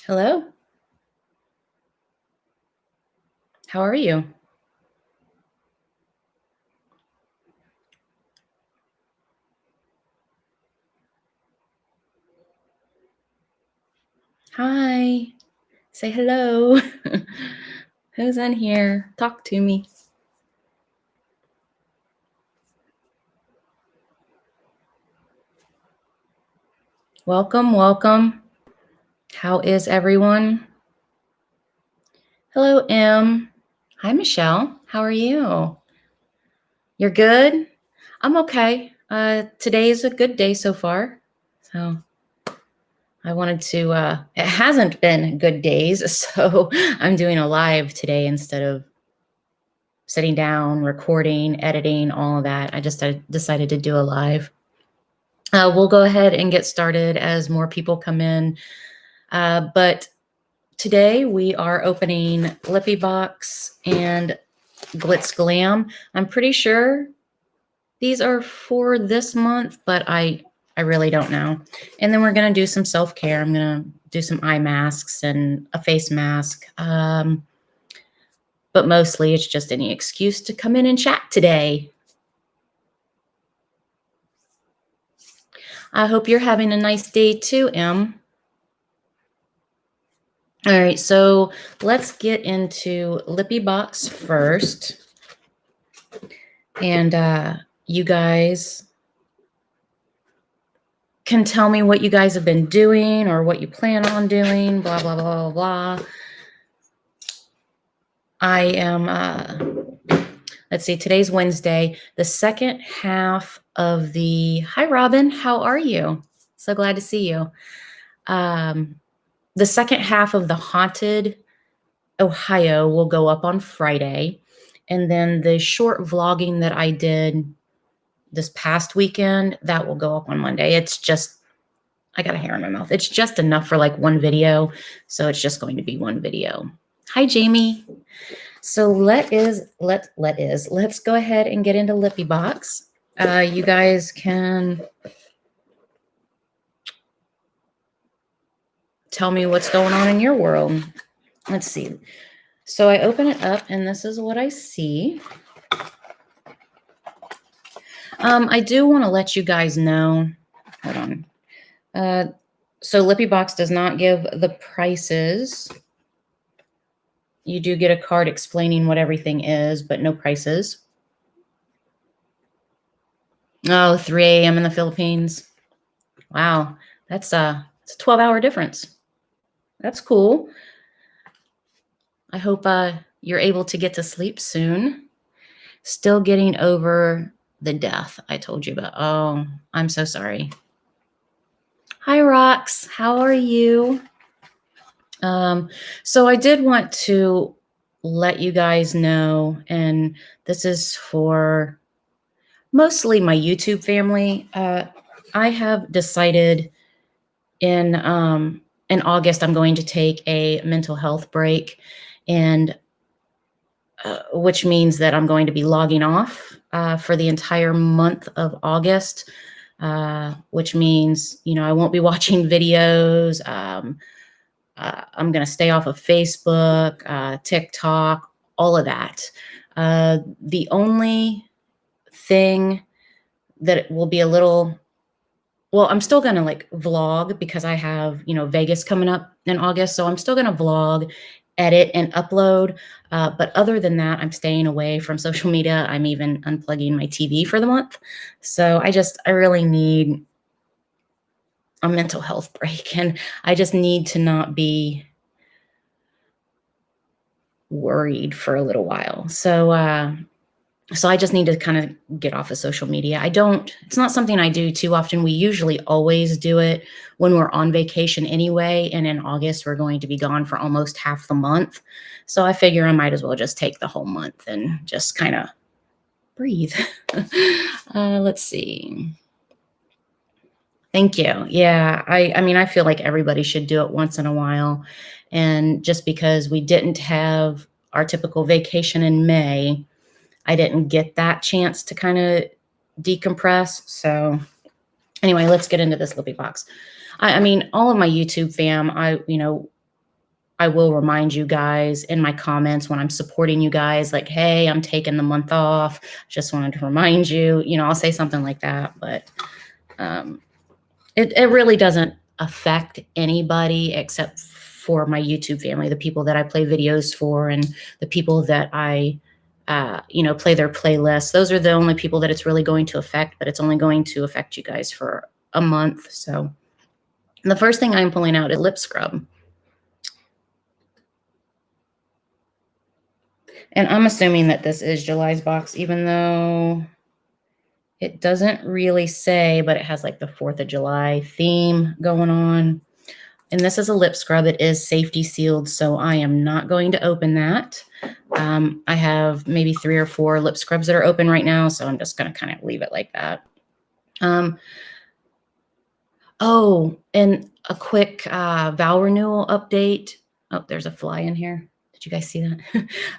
Hello. How are you? Hi. Say hello. Who's in here? Talk to me. Welcome, welcome. How is everyone? Hello, M. Hi, Michelle. How are you? You're good? I'm okay. Today is a good day so far. So I wanted to, it hasn't been good days. So I'm doing a live today instead of sitting down, recording, editing, all of that. I just decided to do a live. We'll go ahead and get started as more people come in. But today we are opening Lippy Box and Glitz Glam. I'm pretty sure these are for this month, but I really don't know. And then we're going to do some self-care. I'm going to do some eye masks and a face mask. But mostly it's just any excuse to come in and chat today. I hope you're having a nice day too, Em. All right, so let's get into Lippy Box first. And you guys can tell me what you guys have been doing or what you plan on doing, blah, blah, blah, blah, blah. I am, let's see, today's Wednesday, the second half of hi, Robin, how are you? So glad to see you. The second half of the Haunted Ohio will go up on Friday. And then the short vlogging that I did this past weekend, that will go up on Monday. It's just, I got a hair in my mouth. It's just enough for like one video. So it's just going to be one video. Hi, Jamie. So let's go ahead and get into Lippy Box. You guys can tell me what's going on in your world. Let's see. So I open it up and this is what I see. I do want to let you guys know, hold on. So Lippy Box does not give the prices. You do get a card explaining what everything is, but no prices. Oh, 3 a.m. in the Philippines. Wow, it's a 12-hour difference. That's cool. I hope you're able to get to sleep soon. Still getting over the death I told you about. Oh, I'm so sorry. Hi, Rox. How are you? So I did want to let you guys know, and this is for mostly my YouTube family. I have decided in August I'm going to take a mental health break, and which means that I'm going to be logging off for the entire month of August, which means, I won't be watching videos. I'm going to stay off of Facebook, TikTok, all of that. The only thing that will be a little, well, I'm still going to like vlog because I have, Vegas coming up in August. So I'm still going to vlog, edit, and upload. But other than that, I'm staying away from social media. I'm even unplugging my TV for the month. So I really need a mental health break. And I just need to not be worried for a little while. So I just need to kind of get off of social media. It's not something I do too often. We usually always do it when we're on vacation anyway. And in August, we're going to be gone for almost half the month. So I figure I might as well just take the whole month and just kind of breathe. Let's see. Thank you. Yeah, I mean, I feel like everybody should do it once in a while. And just because we didn't have our typical vacation in May, I didn't get that chance to kind of decompress. So anyway, let's get into this Lippy Box. I mean, all of my YouTube fam, I will remind you guys in my comments when I'm supporting you guys, like, hey, I'm taking the month off. Just wanted to remind you, I'll say something like that, but it really doesn't affect anybody except for my YouTube family, the people that I play videos for and the people that I, play their playlists. Those are the only people that it's really going to affect, but it's only going to affect you guys for a month. So the first thing I'm pulling out is lip scrub. And I'm assuming that this is July's box, even though it doesn't really say, but it has like the 4th of July theme going on. And this is a lip scrub. It is safety sealed, so I am not going to open that. I have maybe 3 or 4 lip scrubs that are open right now, so I'm just going to kind of leave it like that. Oh, and a quick vow renewal update. Oh, there's a fly in here. Did you guys see that?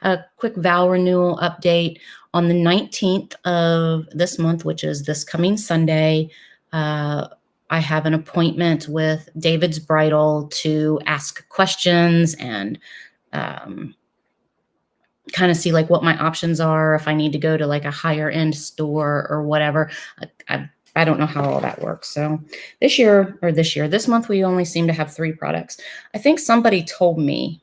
A quick vow renewal update. On the 19th of this month, which is this coming Sunday, I have an appointment with David's Bridal to ask questions and kind of see like what my options are, if I need to go to like a higher end store or whatever. I don't know how all that works. So this month, we only seem to have 3 products. I think somebody told me,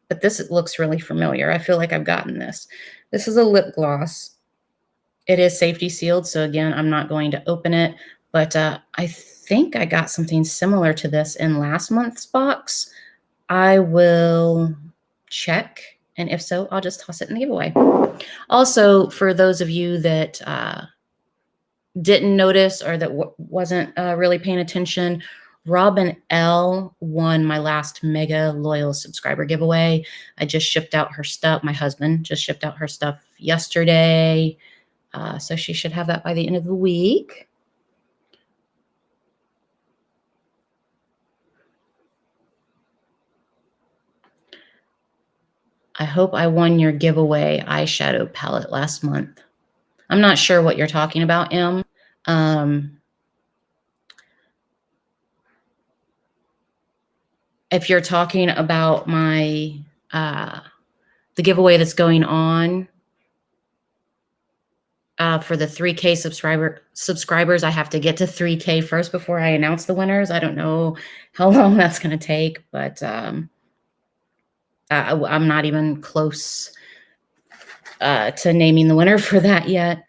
but this looks really familiar. I feel like I've gotten this. This is a lip gloss. It is safety sealed. So again, I'm not going to open it, but I think I got something similar to this in last month's box. I will check. And if so, I'll just toss it in the giveaway. Also, for those of you that didn't notice or that wasn't really paying attention, Robin L won my last mega loyal subscriber giveaway. I just shipped out her stuff. My husband just shipped out her stuff yesterday. So she should have that by the end of the week. I hope I won your giveaway eyeshadow palette last month. I'm not sure what you're talking about, Em. If you're talking about my the giveaway that's going on for the 3K subscribers, I have to get to 3K first before I announce the winners. I don't know how long that's going to take, but I'm not even close to naming the winner for that yet.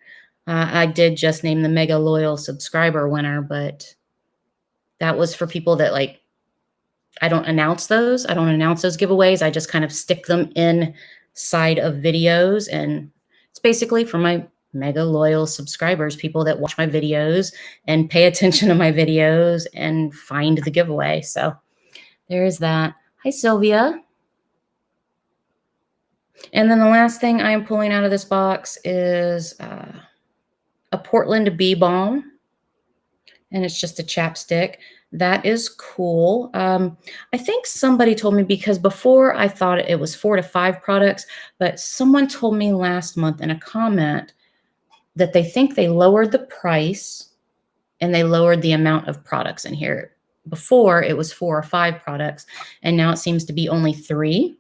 I did just name the mega loyal subscriber winner, but that was for people that like, I don't announce those. I don't announce those giveaways. I just kind of stick them inside of videos. And it's basically for my mega loyal subscribers, people that watch my videos and pay attention to my videos and find the giveaway. So there's that. Hi, Sylvia. And then the last thing I am pulling out of this box is a Portland Bee Balm. And it's just a chapstick. That is cool. I think somebody told me, because before I thought it was 4 to 5 products, but someone told me last month in a comment that they think they lowered the price and they lowered the amount of products in here. Before it was 4 or 5 products, and now it seems to be only 3.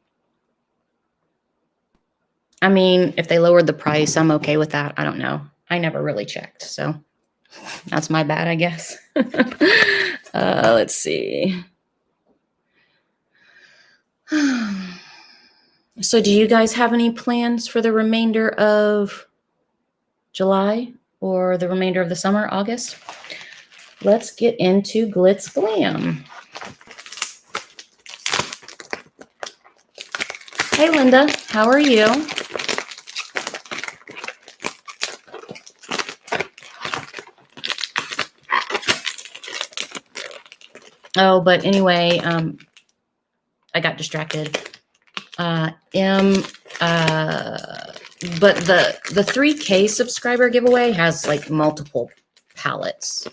I mean, if they lowered the price, I'm okay with that. I don't know. I never really checked, so that's my bad, I guess. Let's see. So do you guys have any plans for the remainder of July or the remainder of the summer, August? Let's get into Glitz Glam. Hey, Linda, how are you? Oh, but anyway, I got distracted. But the 3K subscriber giveaway has like multiple palettes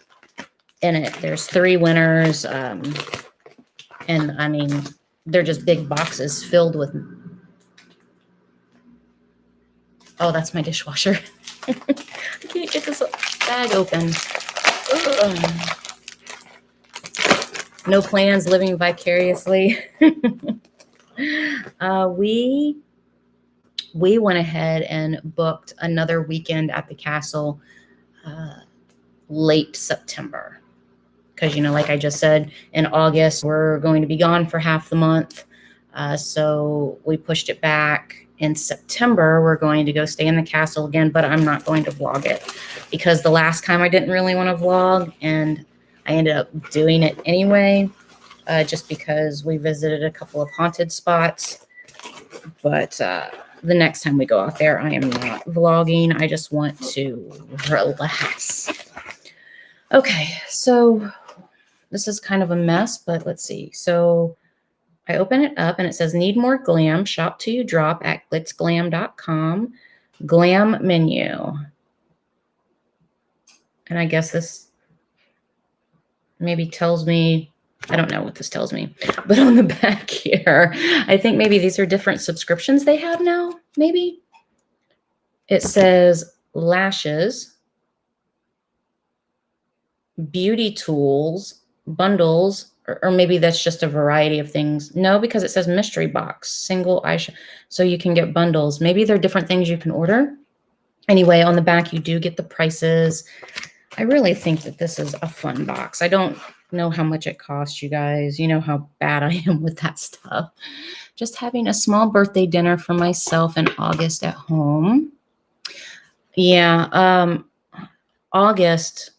in it. There's 3 winners. And I mean, they're just big boxes filled with. Oh, that's my dishwasher. I can't get this bag open. Ugh. No plans, living vicariously. We went ahead and booked another weekend at the castle late September. Because, like I just said, in August, we're going to be gone for half the month. So we pushed it back. In September, we're going to go stay in the castle again, but I'm not going to vlog it because the last time I didn't really want to vlog, and I ended up doing it anyway, just because we visited a couple of haunted spots. But the next time we go out there, I am not vlogging. I just want to relax. Okay, so this is kind of a mess, but let's see. So I open it up and it says, need more glam, shop till you drop at glitzglam.com, glam menu. And I guess this maybe tells me, I don't know what this tells me, but on the back here, I think maybe these are different subscriptions they have now, maybe. It says lashes, beauty tools, bundles, or maybe that's just a variety of things. No, because it says mystery box, single eyeshadow. So you can get bundles. Maybe there are different things you can order. Anyway, on the back, you do get the prices. I really think that this is a fun box. I don't know how much it costs, you guys. You know how bad I am with that stuff. Just having a small birthday dinner for myself in August at home. Yeah, August.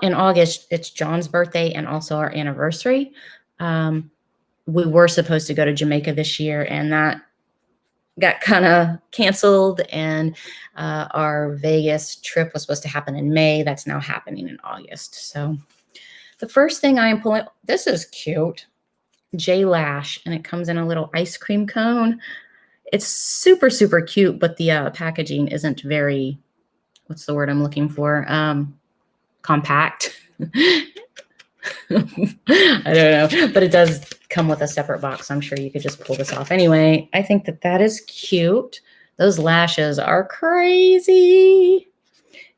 In August, it's John's birthday and also our anniversary. We were supposed to go to Jamaica this year, and that got kind of canceled, and our Vegas trip was supposed to happen in May. That's now happening in August. So the first thing I am pulling, this is cute, J Lash, and it comes in a little ice cream cone. It's super, super cute, but the packaging isn't very, what's the word I'm looking for? Compact. I don't know, but it does come with a separate box. I'm sure you could just pull this off. Anyway, I think that that is cute. Those lashes are crazy.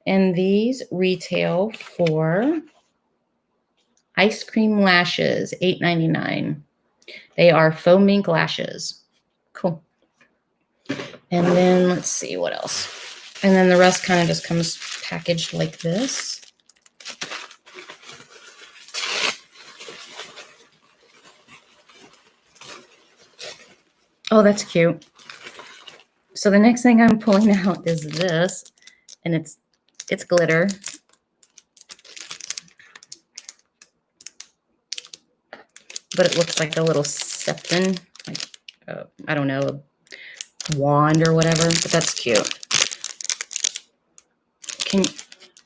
And these retail for ice cream lashes, $8.99. They are faux mink lashes. Cool. And then let's see what else. And then the rest kind of just comes packaged like this. Oh, that's cute. So the next thing I'm pulling out is this, and it's glitter. But it looks like a little septon, like, I don't know, a wand or whatever, but that's cute.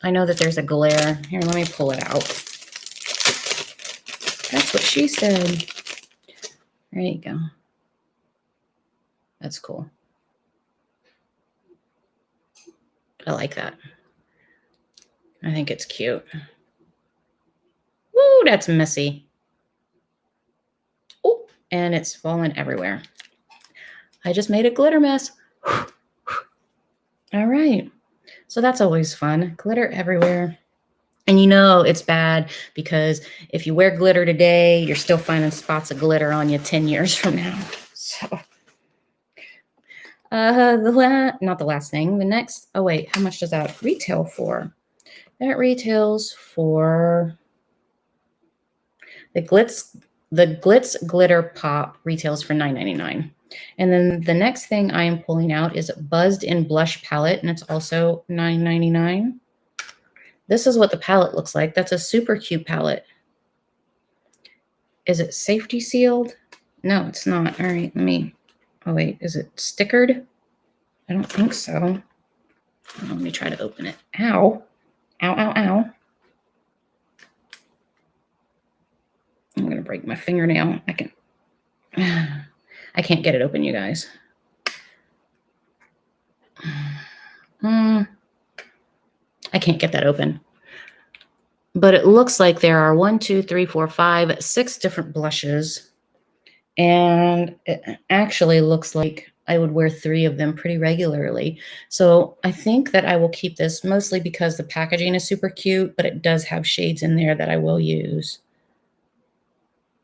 I know that there's a glare. Here, let me pull it out. That's what she said. There you go. That's cool. I like that. I think it's cute. Woo, that's messy. Oh, and it's fallen everywhere. I just made a glitter mess. All right. So that's always fun. Glitter everywhere. And you know it's bad because if you wear glitter today, you're still finding spots of glitter on you 10 years from now. So not the last thing. The next, oh wait, how much does that retail for? That retails for the Glitz Glitter Pop retails for $9.99. And then the next thing I am pulling out is Buzzed in Blush Palette, and it's also $9.99. This is what the palette looks like. That's a super cute palette. Is it safety sealed? No, it's not. All right, oh wait, is it stickered? I don't think so. Let me try to open it. Ow. Ow, ow, ow. I'm going to break my fingernail. I can't get it open, you guys. I can't get that open. But it looks like there are 1, 2, 3, 4, 5, 6 different blushes. And it actually looks like I would wear 3 of them pretty regularly. So I think that I will keep this mostly because the packaging is super cute, but it does have shades in there that I will use.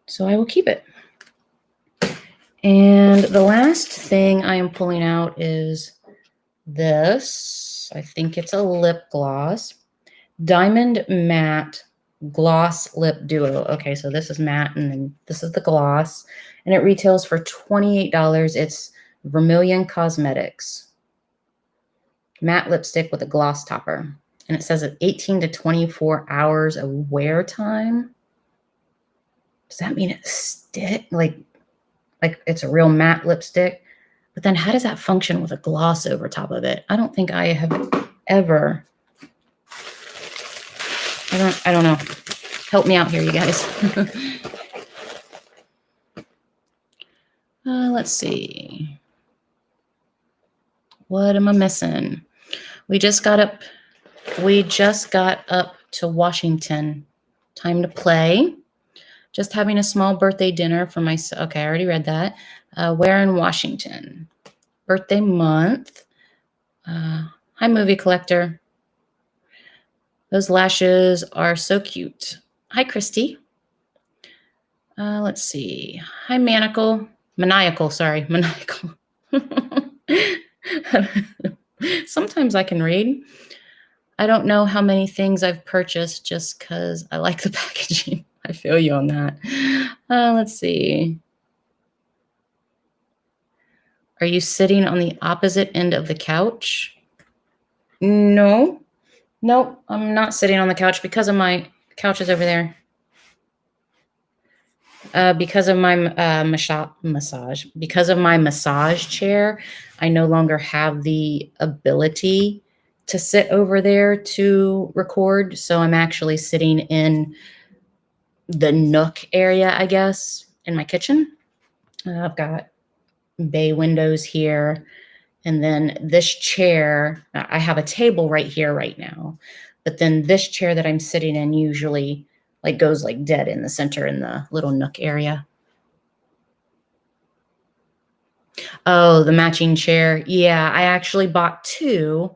So I will keep it. And the last thing I am pulling out is this. I think it's a lip gloss. Diamond Matte Gloss Lip Duo. Okay, so this is matte and then this is the gloss. And it retails for $28. It's Vermilion Cosmetics. Matte lipstick with a gloss topper. And it says 18 to 24 hours of wear time. Does that mean it stick? Like it's a real matte lipstick? But then how does that function with a gloss over top of it? I don't think I have ever... I don't know. Help me out here, you guys. Let's see. What am I missing? We just got up to Washington. Time to play. Just having a small birthday dinner for my... Okay, I already read that. Where in Washington? Birthday month. Hi, movie collector. Those lashes are so cute. Hi, Christy. Let's see. Hi, Maniacal. Sorry, Maniacal. Sometimes I can read. I don't know how many things I've purchased just because I like the packaging. I feel you on that. Let's see. Are you sitting on the opposite end of the couch? No. Nope, I'm not sitting on the couch because of my couch is over there. Because of my massage chair, I no longer have the ability to sit over there to record. So I'm actually sitting in the nook area, I guess, in my kitchen. I've got bay windows here. And then this chair, I have a table right here right now. But then this chair that I'm sitting in usually goes dead in the center in the little nook area. Oh, the matching chair. Yeah, I actually bought two.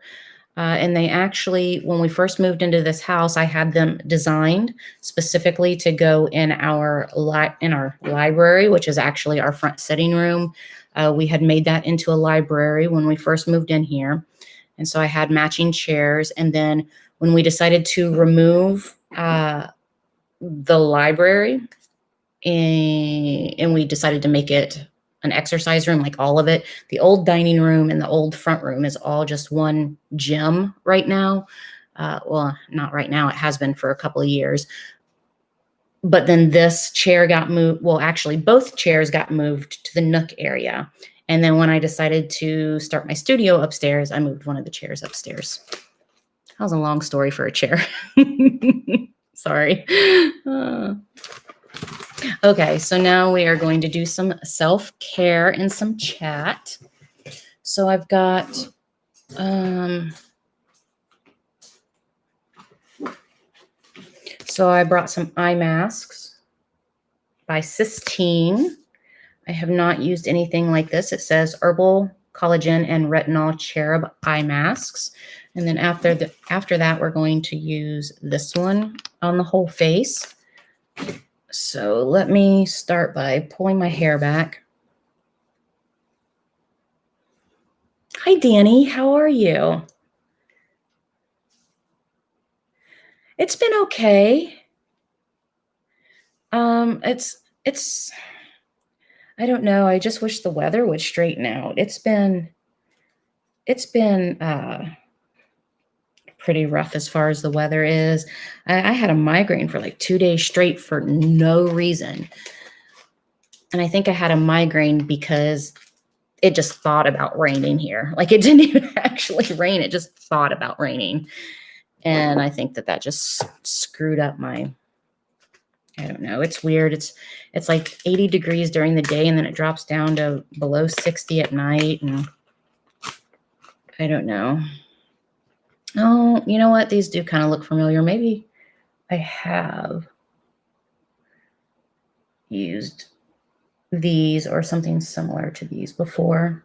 And they actually, when we first moved into this house, I had them designed specifically to go in our library, which is actually our front sitting room. We had made that into a library when we first moved in here. And so I had matching chairs. And then when we decided to remove the library and we decided to make it an exercise room, like all of it, the old dining room and the old front room is all just one gym right now. Well, not right now. It has been for a couple of years. But then this chair got moved. Well, actually, both chairs got moved to the nook area. And then when I decided to start my studio upstairs, I moved one of the chairs upstairs. That was a long story for a chair. Sorry. Okay, so now we are going to do some self-care and some chat. So I've got... So I brought some eye masks by Sistine. I have not used anything like this. It says Herbal Collagen and Retinol Cherub Eye Masks. And then after that, we're going to use this one on the whole face. So let me start by pulling my hair back. Hi, Danny. How are you? It's been okay. It's I don't know. I just wish the weather would straighten out. It's been pretty rough as far as the weather is. I had a migraine for 2 days straight for no reason. And I think I had a migraine because it just thought about raining here. It didn't even actually rain. It just thought about raining. And I think that just screwed up my... I don't know. It's weird. It's like 80 degrees during the day, and then it drops down to below 60 at night. And I don't know. Oh, you know what? These do kind of look familiar. Maybe I have used these or something similar to these before.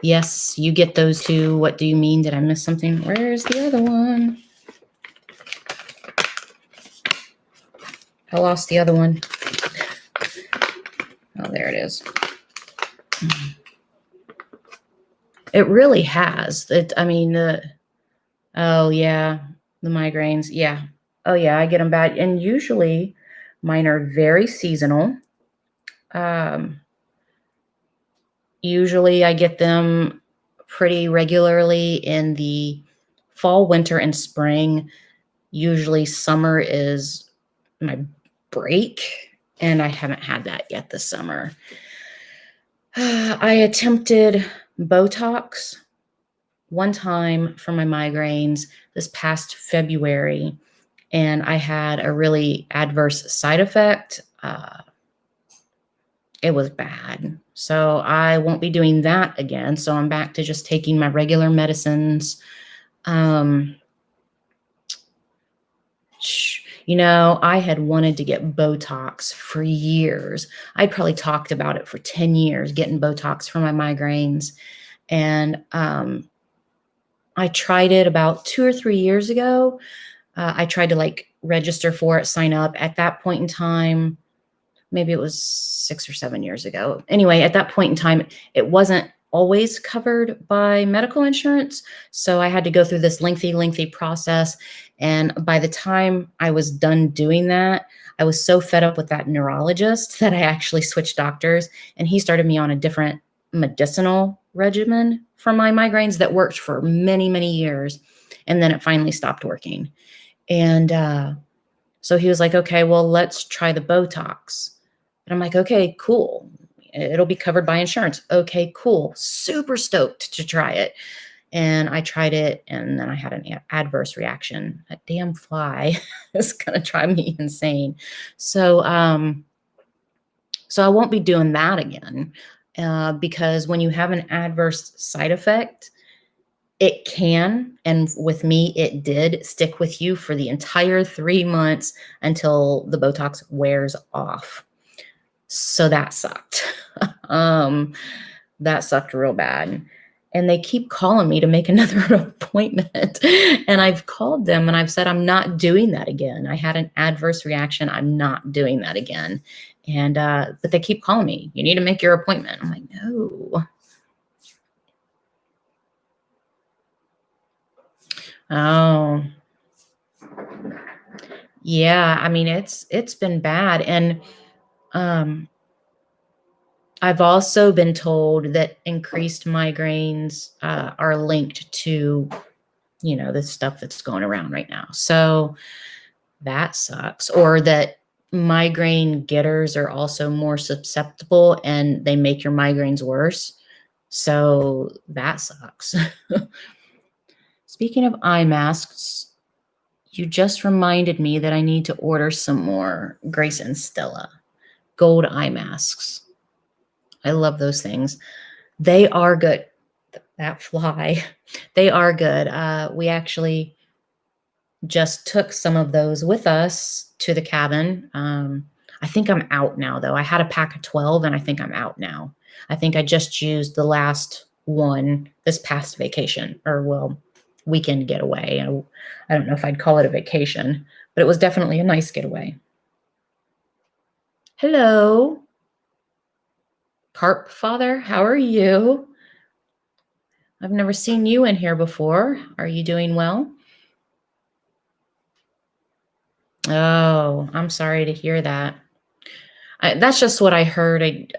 Yes, you get those too. What do you mean? Did I miss something? Where's the other one? I lost the other one. Oh, there it is. It really has. I mean, oh yeah, the migraines. Yeah. Oh yeah, I get them bad. And usually mine are very seasonal. Usually I get them pretty regularly in the fall, winter, and spring. Usually summer is my break, and I haven't had that yet this summer. I attempted Botox one time for my migraines this past February, and I had a really adverse side effect. It was bad. So I won't be doing that again. So I'm back to just taking my regular medicines. I had wanted to get Botox for years. I'd probably talked about it for 10 years, getting Botox for my migraines. And I tried it about 2 or 3 years ago. I tried to register for it, sign up. At that point in time, maybe it was 6 or 7 years ago. Anyway, at that point in time, it wasn't always covered by medical insurance. So I had to go through this lengthy process. And by the time I was done doing that, I was so fed up with that neurologist that I actually switched doctors. And he started me on a different medicinal regimen for my migraines that worked for many years. And then it finally stopped working. And so he was like, okay, well, let's try the Botox. And I'm like, okay, cool. It'll be covered by insurance. Okay, cool. Super stoked to try it. And I tried it, and then I had an adverse reaction. A damn fly is going to drive me insane. So, so I won't be doing that again, because when you have an adverse side effect, it can, and with me, it did stick with you for the entire 3 months until the Botox wears off. So that sucked. That sucked real bad. And they keep calling me to make another appointment. And I've called them and I've said, I'm not doing that again. I had an adverse reaction. I'm not doing that again. And, but they keep calling me, you need to make your appointment. I'm like, no. Oh, yeah. I mean, it's been bad. And, I've also been told that increased migraines are linked to, the stuff that's going around right now. So that sucks. Or that migraine getters are also more susceptible and they make your migraines worse. So that sucks. Speaking of eye masks, you just reminded me that I need to order some more Grace and Stella gold eye masks. I love those things. They are good. That fly, they are good. We actually just took some of those with us to the cabin. I think I'm out now, though. I had a pack of 12, and I think I'm out now. I think I just used the last one this past vacation, or weekend getaway. I don't know if I'd call it a vacation, but it was definitely a nice getaway. Hello, Carp Father. How are you? I've never seen you in here before. Are you doing well? Oh, I'm sorry to hear that. That's just what I heard.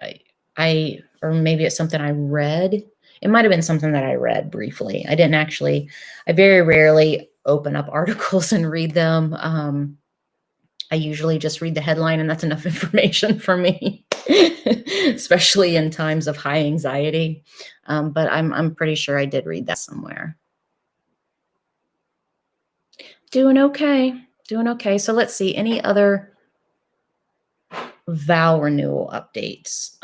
Or maybe it's something I read. It might have been something that I read briefly. I very rarely open up articles and read them. I usually just read the headline, and that's enough information for me, especially in times of high anxiety. But I'm pretty sure I did read that somewhere. Doing okay. Doing okay. So let's see. Any other vow renewal updates?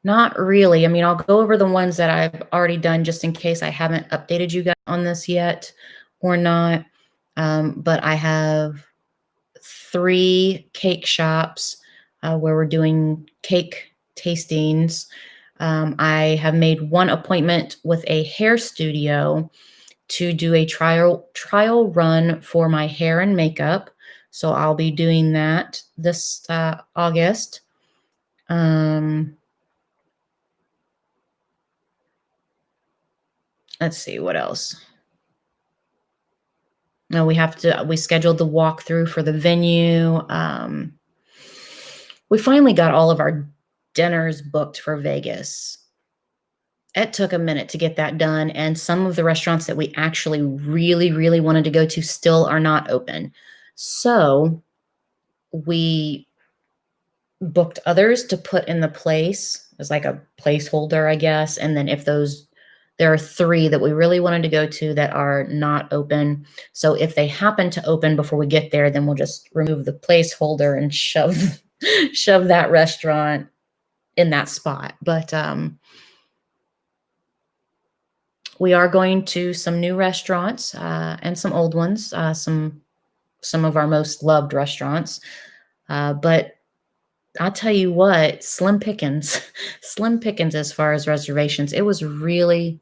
Not really. I mean, I'll go over the ones that I've already done just in case I haven't updated you guys on this yet or not. But I have 3 cake shops where we're doing cake tastings. I have made one appointment with a hair studio, to do a trial run for my hair and makeup. So I'll be doing that this August. Let's see what else. No, we scheduled the walkthrough for the venue. We finally got all of our dinners booked for Vegas. It took a minute to get that done, and some of the restaurants that we actually really, really wanted to go to still are not open. So we booked others to put in the place as like a placeholder, I guess. And then there are 3 that we really wanted to go to that are not open. So if they happen to open before we get there, then we'll just remove the placeholder and shove that restaurant in that spot. But we are going to some new restaurants and some old ones, some of our most loved restaurants. But I'll tell you what, slim pickings, slim pickings as far as reservations. It was really,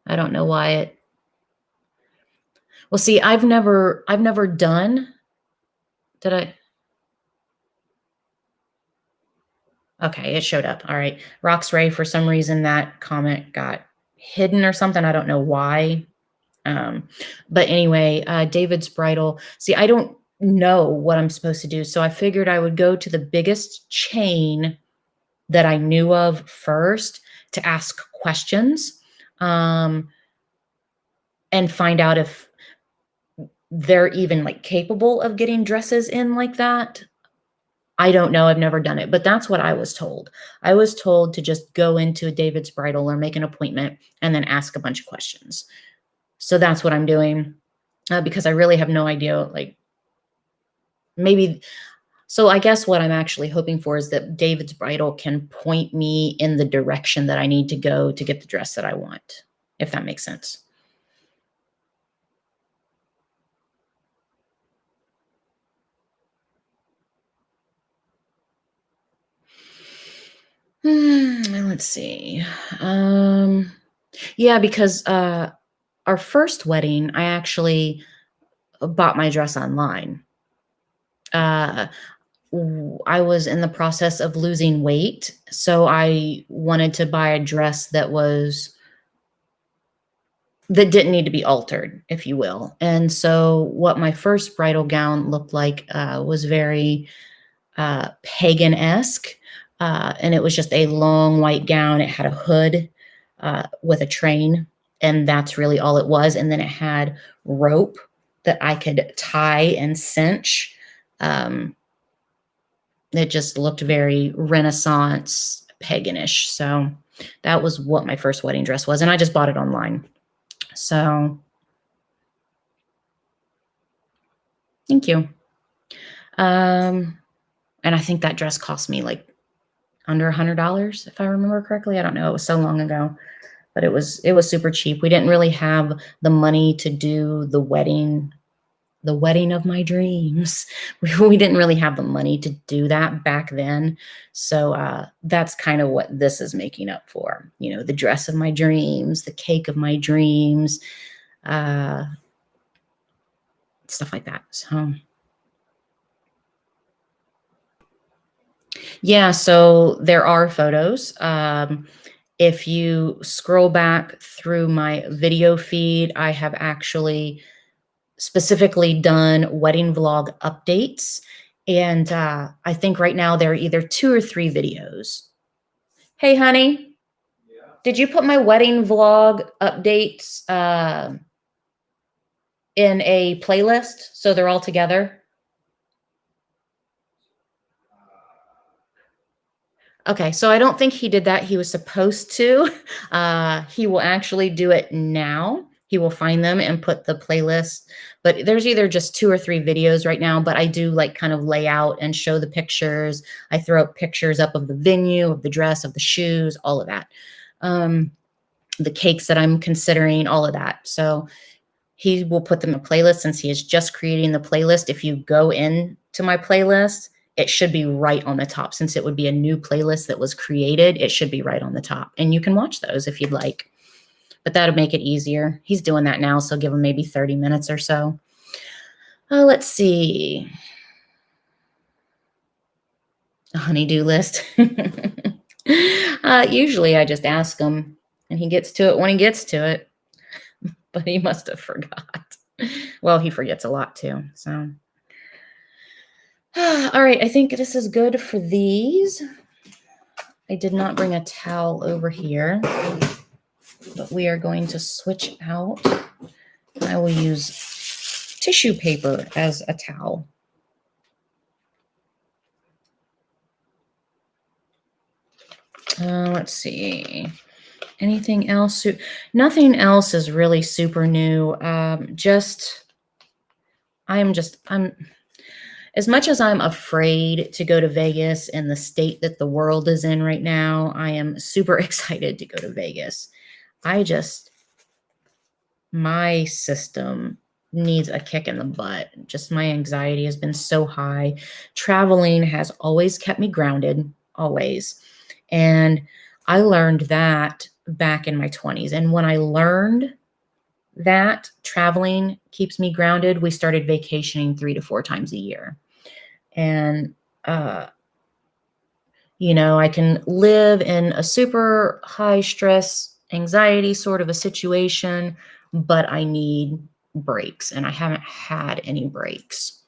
I don't know why it. Well, see, I've never done. Did I? Okay, it showed up. All right. Roxray, for some reason, that comment got hidden or something. I don't know why. But anyway, David's Bridal. See, I don't know what I'm supposed to do. So I figured I would go to the biggest chain that I knew of first to ask questions and find out if they're even like capable of getting dresses in like that. I don't know. I've never done it, but that's what I was told. I was told to just go into a David's Bridal or make an appointment and then ask a bunch of questions. So that's what I'm doing because I really have no idea, like maybe. So I guess what I'm actually hoping for is that David's Bridal can point me in the direction that I need to go to get the dress that I want, if that makes sense. Let's see. Yeah, because our first wedding, I actually bought my dress online. I was in the process of losing weight, so I wanted to buy a dress that didn't need to be altered, if you will. And so what my first bridal gown looked like was very pagan-esque. And it was just a long white gown. It had a hood with a train, and that's really all it was. And then it had rope that I could tie and cinch. It just looked very Renaissance paganish. So that was what my first wedding dress was. And I just bought it online. So thank you. And I think that dress cost me like under $100, if I remember correctly. I don't know. It was so long ago, but it was super cheap. We didn't really have the money to do the wedding of my dreams. We didn't really have the money to do that back then. So that's kind of what this is making up for. You know, the dress of my dreams, the cake of my dreams, stuff like that. So yeah, so there are photos. If you scroll back through my video feed, I have actually specifically done wedding vlog updates. And I think right now there are either 2 or 3 videos. Hey, honey, did you put my wedding vlog updates in a playlist so they're all together? Okay, so I don't think he did that. He was supposed to. He will actually do it now. He will find them and put the playlist. But there's either just 2 or 3 videos right now, but I do like kind of lay out and show the pictures. I throw up pictures up of the venue, of the dress, of the shoes, all of that. The cakes that I'm considering, all of that. So he will put them in a playlist since he is just creating the playlist. If you go into my playlist, it should be right on the top. Since it would be a new playlist that was created, it should be right on the top. And you can watch those if you'd like. But that'll make it easier. He's doing that now, so give him maybe 30 minutes or so. Let's see. A honeydew list. Usually I just ask him, and he gets to it when he gets to it. But he must have forgot. Well, he forgets a lot too, so. All right, I think this is good for these. I did not bring a towel over here, but we are going to switch out. I will use tissue paper as a towel. Let's see. Anything else? Nothing else is really super new. I'm as much as I'm afraid to go to Vegas in the state that the world is in right now, I am super excited to go to Vegas. My system needs a kick in the butt. Just my anxiety has been so high. Traveling has always kept me grounded, always. And I learned that back in my 20s. And when I learned that traveling keeps me grounded, we started vacationing 3 to 4 times a year. And, I can live in a super high stress, anxiety sort of a situation, but I need breaks, and I haven't had any breaks.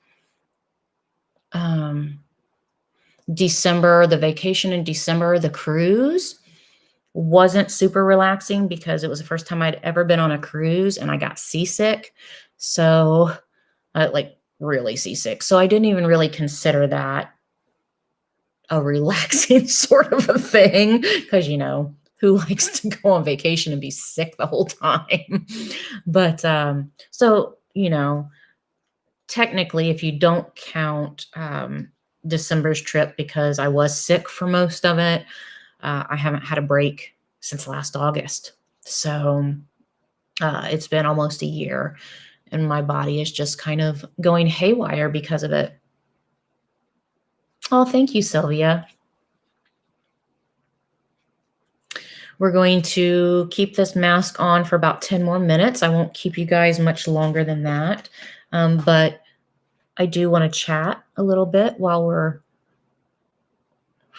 The vacation in December, the cruise wasn't super relaxing because it was the first time I'd ever been on a cruise, and I got seasick. So, really seasick. So I didn't even really consider that a relaxing sort of a thing because, who likes to go on vacation and be sick the whole time? But so, technically, if you don't count December's trip, because I was sick for most of it, I haven't had a break since last August. So it's been almost a year, and my body is just kind of going haywire because of it. Oh, thank you, Sylvia. We're going to keep this mask on for about 10 more minutes. I won't keep you guys much longer than that. But I do want to chat a little bit for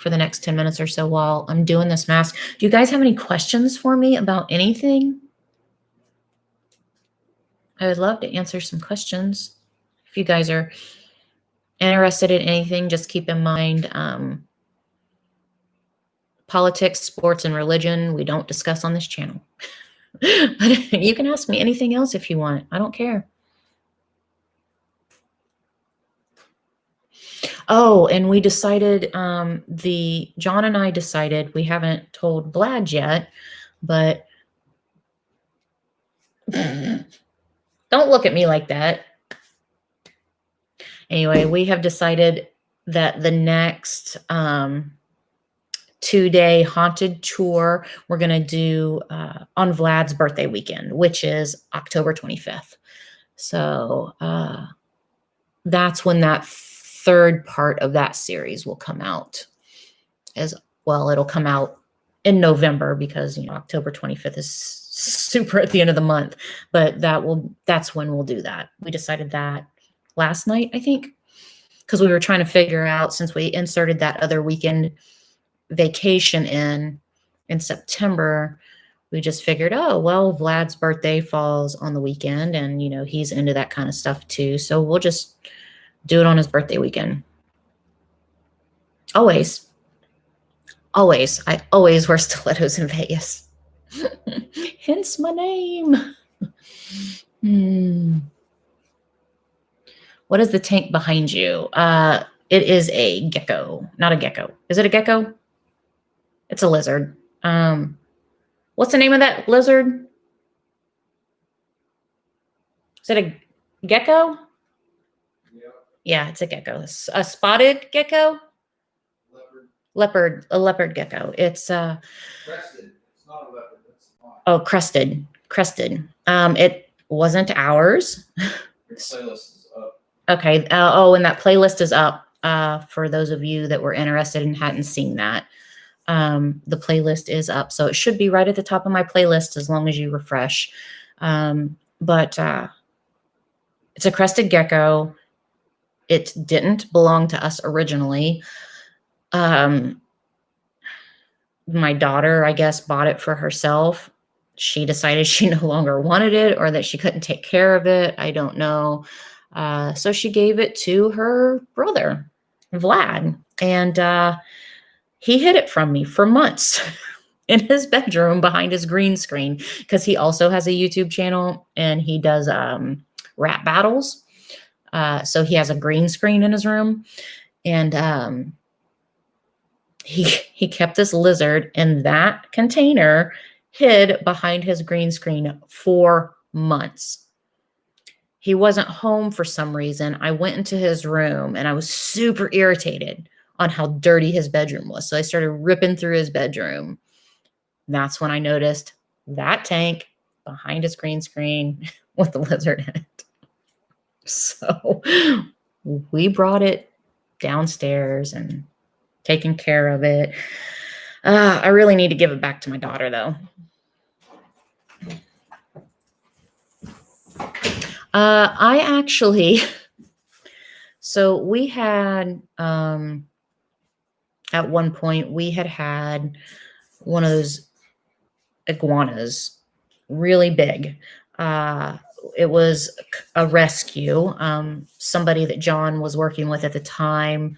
the next 10 minutes or so while I'm doing this mask. Do you guys have any questions for me about anything? I would love to answer some questions. If you guys are interested in anything, just keep in mind politics, sports, and religion we don't discuss on this channel. But you can ask me anything else if you want. I don't care. Oh, and we decided, John and I decided, we haven't told Vlad yet, but don't look at me like that. Anyway, we have decided that the next 2-day haunted tour we're going to do on Vlad's birthday weekend, which is October 25th. So that's when that third part of that series will come out. As well, it'll come out in November because October 25th is super at the end of the month, but that's when we'll do that. We decided that last night, I think, because we were trying to figure out, since we inserted that other weekend vacation in September, we just figured, oh, well, Vlad's birthday falls on the weekend, and he's into that kind of stuff too, so we'll just do it on his birthday weekend. Always. I always wear stilettos in Vegas. Hence my name. What is the tank behind you? It is a gecko, not a gecko. Is it a gecko? It's a lizard. What's the name of that lizard? Is it a gecko? Yeah, it's a gecko. A spotted gecko? A leopard gecko. It's crested. It's not a leopard. That's fine. Oh, crested. It wasn't ours. Your playlist is up. Okay. And that playlist is up. For those of you that were interested and hadn't seen that. The playlist is up, so it should be right at the top of my playlist as long as you refresh. But it's a crested gecko. It didn't belong to us originally. My daughter, I guess, bought it for herself. She decided she no longer wanted it or that she couldn't take care of it. I don't know. So she gave it to her brother, Vlad, and he hid it from me for months in his bedroom behind his green screen because he also has a YouTube channel and he does rap battles. So he has a green screen in his room, and he kept this lizard in that container hid behind his green screen for months. He wasn't home for some reason. I went into his room and I was super irritated on how dirty his bedroom was. So I started ripping through his bedroom. That's when I noticed that tank behind his green screen with the lizard in it. So we brought it downstairs and taken care of it. I really need to give it back to my daughter, though. I actually, so we had, at one point, we had one of those iguanas, really big. It was a rescue. Somebody that John was working with at the time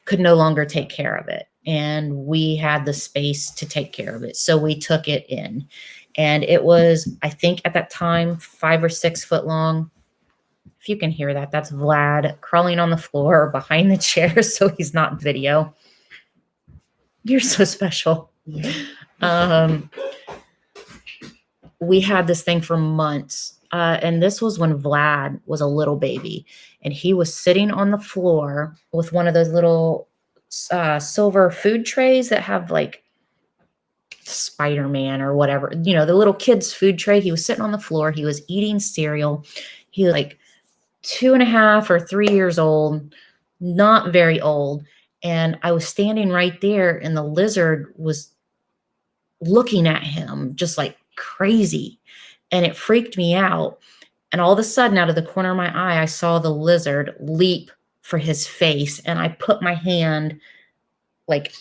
could no longer take care of it. And we had the space to take care of it. So we took it in. And it was, I think at that time, 5 or 6 foot long. If you can hear that, that's Vlad crawling on the floor behind the chair so he's not in video. You're so special. We had this thing for months. And this was when Vlad was a little baby. And he was sitting on the floor with one of those little silver food trays that have like Spider-Man or whatever, you know, the little kid's food tray. He was sitting on the floor. He was eating cereal. He was like 2.5 or 3 years old, not very old. And I was standing right there and the lizard was looking at him just like crazy. And it freaked me out. And all of a sudden, out of the corner of my eye, I saw the lizard leap for his face. And I put my hand like,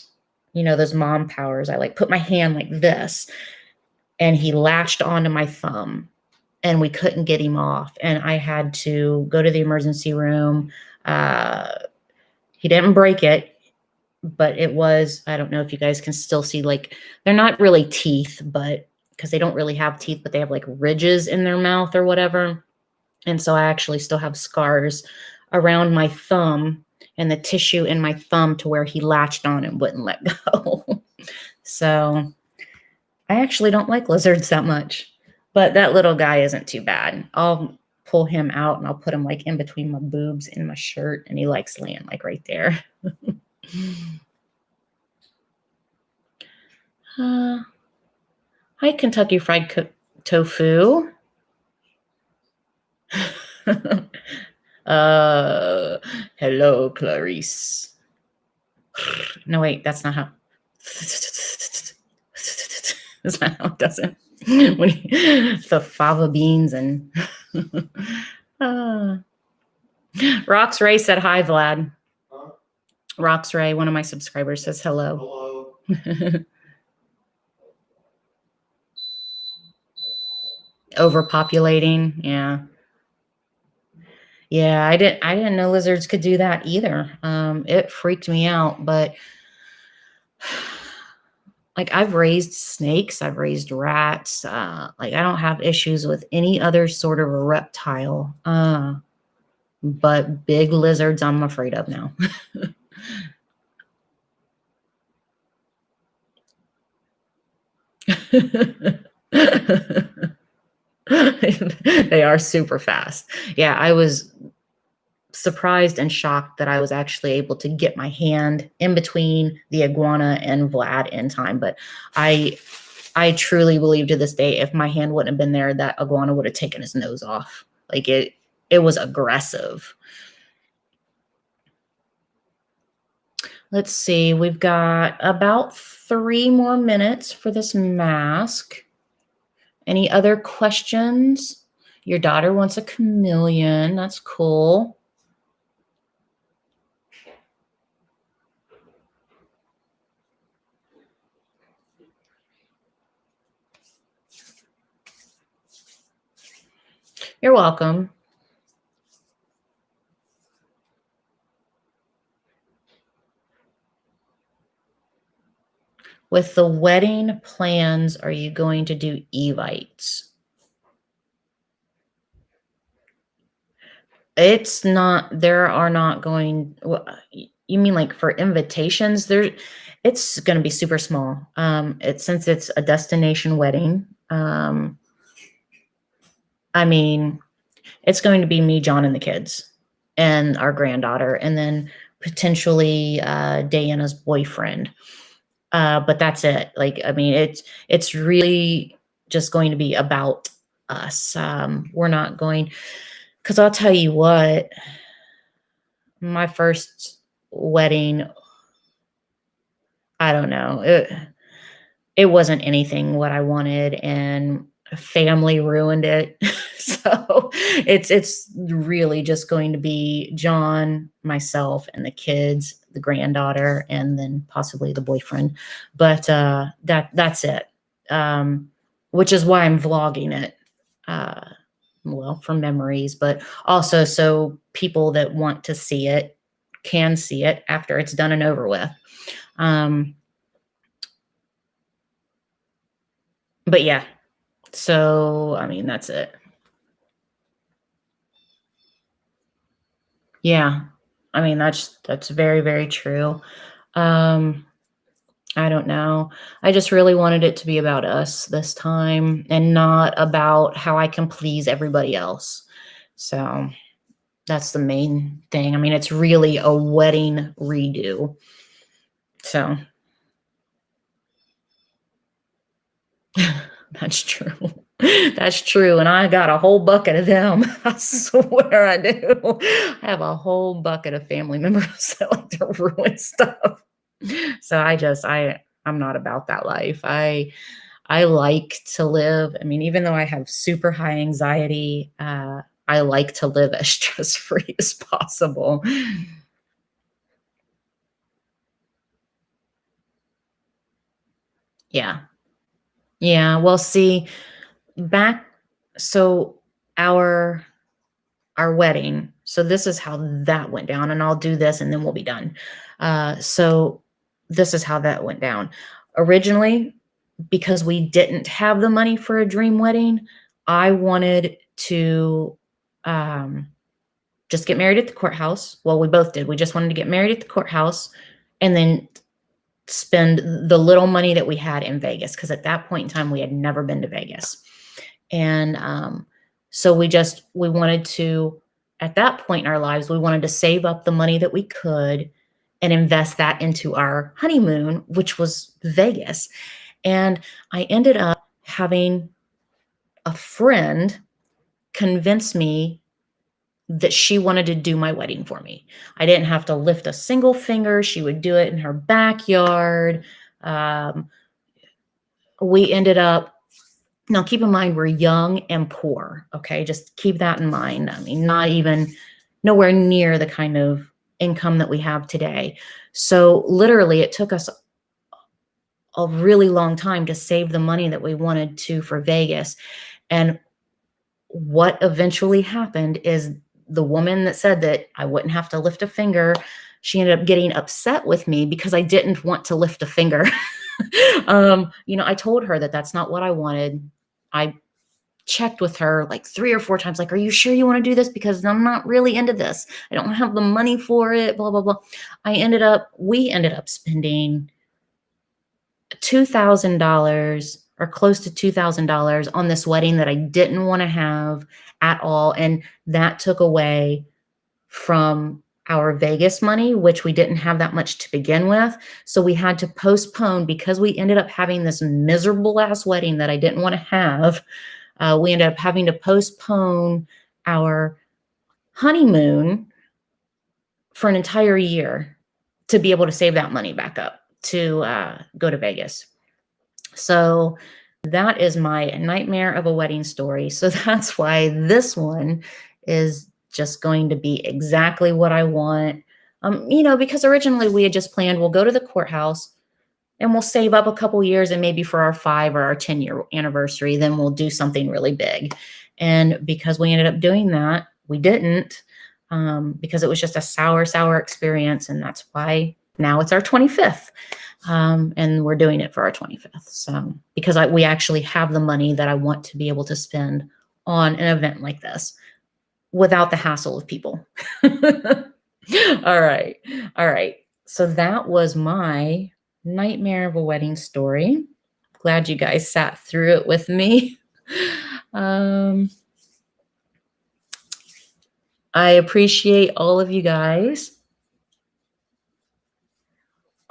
you know, those mom powers. I like put my hand like this and he latched onto my thumb and we couldn't get him off. And I had to go to the emergency room. He didn't break it, but it was, I don't know if you guys can still see, like, they're not really teeth, but because they don't really have teeth, but they have like ridges in their mouth or whatever. And so I actually still have scars around my thumb and the tissue in my thumb to where he latched on and wouldn't let go. So I actually don't like lizards that much, but that little guy isn't too bad. I'll pull him out and I'll put him like in between my boobs in my shirt and he likes laying like right there. Hi, Kentucky Fried Tofu. Hello, Clarice. No, wait, that's not how. That's not how it does it. The fava beans and. Rox Ray said hi, Vlad. Huh? Rox Ray, one of my subscribers, says hello. Hello. Overpopulating, yeah. Yeah, I didn't know lizards could do that either. It freaked me out, but like I've raised snakes, I've raised rats. Like I don't have issues with any other sort of a reptile. But big lizards I'm afraid of now. They are super fast. Yeah, I was surprised and shocked that I was actually able to get my hand in between the iguana and Vlad in time. But I truly believe to this day, if my hand wouldn't have been there, that iguana would have taken his nose off. Like it was aggressive. Let's see. We've got about 3 more minutes for this mask. Any other questions? Your daughter wants a chameleon. That's cool. You're welcome. With the wedding plans, are you going to do evites? It's not, there are not going, you mean like for invitations? It's going to be super small. Since it's a destination wedding. I mean, it's going to be me, John, and the kids, and our granddaughter, and then potentially Diana's boyfriend. But that's it. Like, I mean, it's really just going to be about us. We're not going, because I'll tell you what, my first wedding, I don't know, it wasn't anything what I wanted, and family ruined it. So it's really just going to be John, myself, and the kids, the granddaughter, and then possibly the boyfriend. But that's it. Which is why I'm vlogging it. Well, for memories, but also so people that want to see it can see it after it's done and over with. But yeah, so I mean, that's it. Yeah. I mean, that's very, very true. I don't know. I just really wanted it to be about us this time and not about how I can please everybody else. So that's the main thing. I mean, it's really a wedding redo. So that's true. That's true. And I got a whole bucket of them. I swear I do. I have a whole bucket of family members that like to ruin stuff. So I'm not about that life. I like to live. I mean, even though I have super high anxiety, I like to live as stress free as possible. Yeah. Yeah. Well, see, back, so our our wedding. So this is how that went down, and I'll do this and then we'll be done. So this is how that went down. Originally, because we didn't have the money for a dream wedding, I wanted to um, just get married at the courthouse. Well, we both did. We just wanted to get married at the courthouse and then spend the little money that we had in Vegas, because at that point in time, we had never been to Vegas. And so we wanted to, at that point in our lives, we wanted to save up the money that we could and invest that into our honeymoon, which was Vegas. And I ended up having a friend convince me that she wanted to do my wedding for me. I didn't have to lift a single finger. She would do it in her backyard. Um, we ended up, now keep in mind, we're young and poor. Okay. Just keep that in mind. I mean, not even nowhere near the kind of income that we have today. So literally it took us a really long time to save the money that we wanted to for Vegas. And what eventually happened is the woman that said that I wouldn't have to lift a finger, she ended up getting upset with me because I didn't want to lift a finger. I told her that that's not what I wanted. I checked with her like 3 or 4 times, like, are you sure you want to do this? Because I'm not really into this. I don't have the money for it, blah, blah, blah. We ended up spending $2,000 or close to $2,000 on this wedding that I didn't want to have at all. And that took away from our Vegas money, which we didn't have that much to begin with. So we had to postpone, because we ended up having this miserable ass wedding that I didn't want to have. We ended up having to postpone our honeymoon for an entire year. to be able to save that money back up to go to Vegas. So that is my nightmare of a wedding story. So that's why this one is just going to be exactly what I want. Because originally we had just planned we'll go to the courthouse and we'll save up a couple years, and maybe for our 5 or our 10-year anniversary, then we'll do something really big. And because we ended up doing that, we didn't, because it was just a sour experience. And that's why now it's our 25th. And we're doing it for our 25th. So because we actually have the money that I want to be able to spend on an event like this without the hassle of people. All right. So that was my nightmare of a wedding story. Glad you guys sat through it with me. I appreciate all of you guys.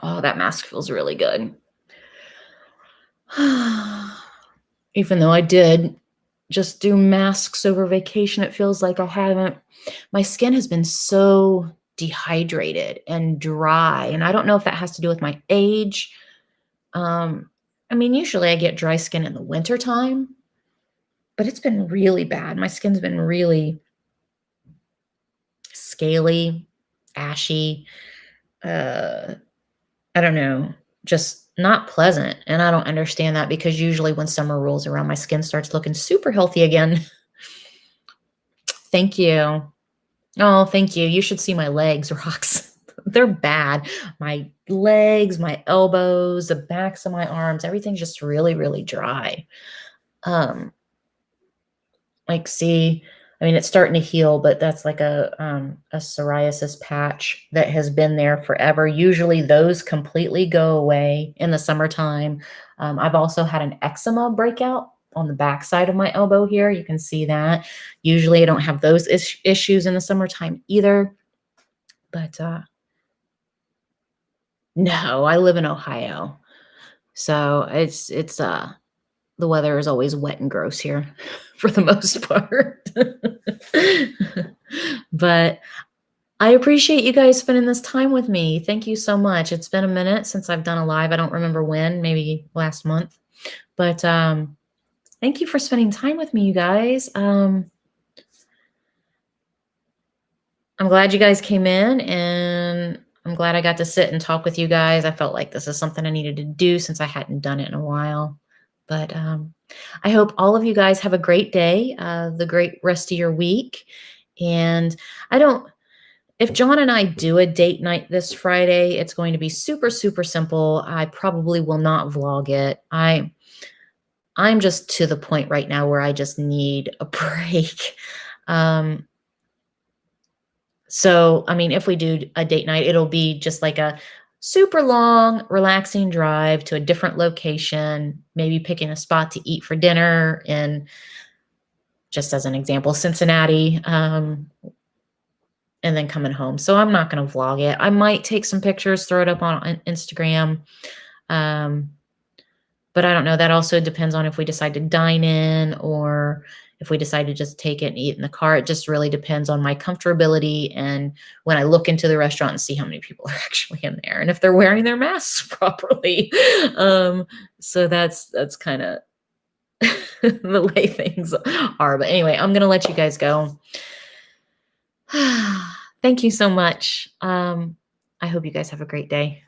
Oh, that mask feels really good. Even though I did just do masks over vacation, it feels like I haven't. My skin has been so dehydrated and dry, and I don't know if that has to do with my age. Usually I get dry skin in the wintertime, but it's been really bad. My skin's been really scaly, ashy. I don't know, just not pleasant. And I don't understand that, because usually when summer rolls around, my skin starts looking super healthy again. Thank you. Oh, thank you. You should see my legs, Rox. They're bad. My legs, my elbows, the backs of my arms, everything's just really, really dry. It's starting to heal, but that's like a psoriasis patch that has been there forever. Usually those completely go away in the summertime. I've also had an eczema breakout on the back side of my elbow here. You can see that. Usually I don't have those issues in the summertime either. But no, I live in Ohio. So it's the weather is always wet and gross here for the most part. But I appreciate you guys spending this time with me. Thank you so much. It's been a minute since I've done a live. I don't remember when, maybe last month. But thank you for spending time with me, you guys. I'm glad you guys came in, and I'm glad I got to sit and talk with you guys. I felt like this is something I needed to do since I hadn't done it in a while. But I hope all of you guys have a great day, the great rest of your week. And if John and I do a date night this Friday, it's going to be super, super simple. I probably will not vlog it. I'm just to the point right now where I just need a break. If we do a date night, it'll be just like a super long, relaxing drive to a different location, maybe picking a spot to eat for dinner in, just as an example, Cincinnati, and then coming home. So I'm not going to vlog it. I might take some pictures, throw it up on Instagram. But I don't know. That also depends on if we decide to dine in or if we decide to just take it and eat in the car. It just really depends on my comfortability and when I look into the restaurant and see how many people are actually in there and if they're wearing their masks properly. So that's kind of the way things are. But anyway, I'm going to let you guys go. Thank you so much. I hope you guys have a great day.